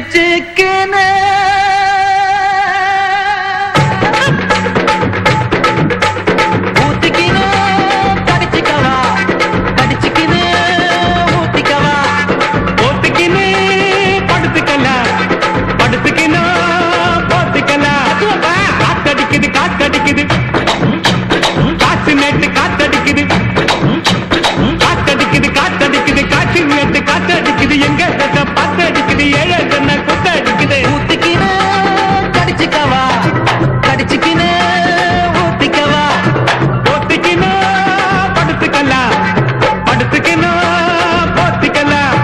பிடிச்சுக்கினே ஊத்திக்கினே படிச்சுக்கவா படிச்சுக்கினே ஊத்திக்கவா ஊத்திக்கினே படுத்துக்கலாம் படுத்துக்கினே போத்திக்கலாம் காத்தடிக்குது காத்தடிக்குது காத்து நேட்டு காத்தடிக்குது காத்தடிக்குது காத்தடிக்குது காற்று நேட்டு காத்தடிக்குது எங்க பாத்தடிக்குது ஏழை சொன்ன குத்தடிக்குது ஊத்திக்கினே கடிச்சுக்கவா கடிச்சுக்கினே ஊத்திக்கவா ஊத்திக்கினே படுத்துக்கலாம் படுத்துக்கினே போத்திக்கலாம்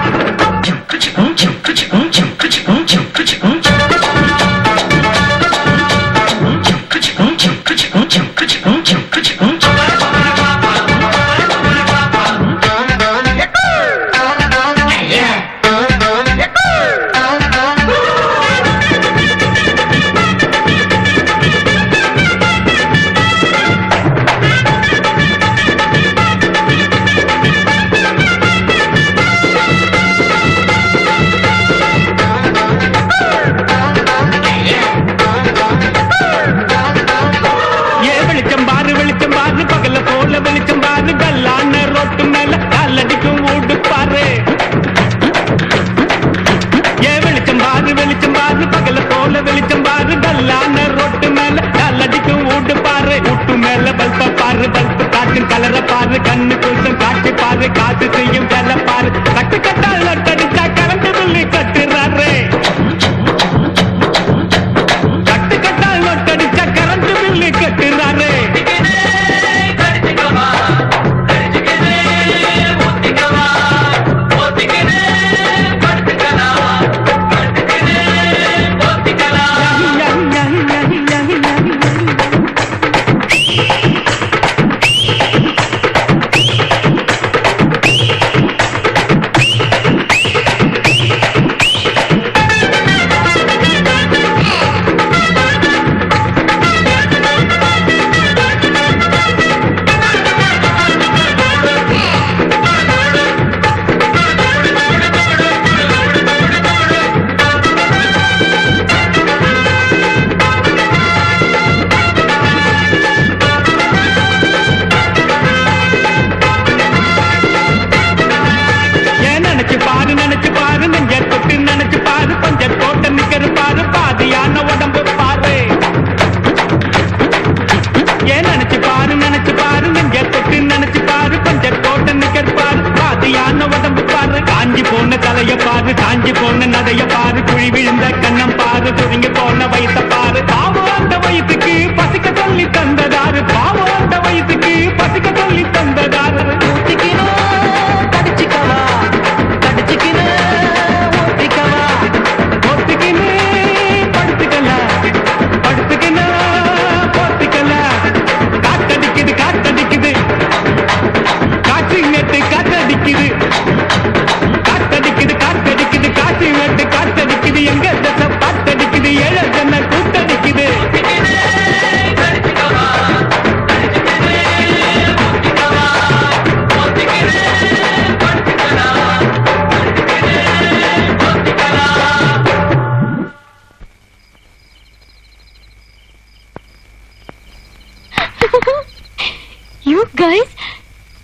கலர பாரு கண்ணு கூட்டம் காட்சி பாரு காத்து செய்யும் வேலை பாரு கட்டு கட்டால் நட்டடிச்சா கரண்ட் பில்லு கட்டுறாரு கட்டு கட்டால் நட்டடிச்சா கரண்ட் பில்லு கட்டுறாரு தலைய பாரு காஞ்சி போன நடைய பாரு குழி விழுந்த கண்ணம் பாரு துணிங்க போன வயச பாரு பாவம் அந்த வயசுக்கு பசிக்க சொல்லி தந்ததாரு பாவம் அந்த வயசுக்கு பசிக்க சொல்லி தந்ததாரு ஊத்திக்கினே கடிச்சுக்கவா கடிச்சுக்கினே ஊத்திக்கவா ஊத்திக்கினே படுத்துக்கலாம் படுத்துக்கினே போத்திக்கலாம் காத்தடிக்குது காத்தடிக்குது காற்று நேற்று காத்தடிக்குது காத்தடிக்குது காத்தடிக்குது காற்று நட்டு காத்தடிக்குது எங்க தசை பாத்தடிக்குது ஏழை ஜன்ன கூத்தடிக்குது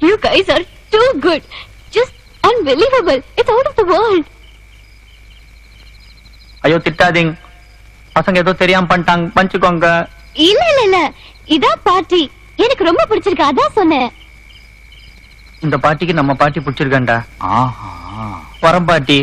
You guys are too good. Just unbelievable. It's out of the world. ஐயோ திட்டாதீங்க பசங்க ஏதோ தெரியாம பண்ணிட்டாங்க பஞ்சுக்கோங்க இல்ல இல்ல இல்ல இதான் பாட்டி எனக்கு ரொம்ப பிடிச்சிருக்கு அதான் சொன்னேன் இந்த பாட்டிக்கு நம்ம பாட்டி பிடிச்சிருக்கேன்டா வரம் பாட்டி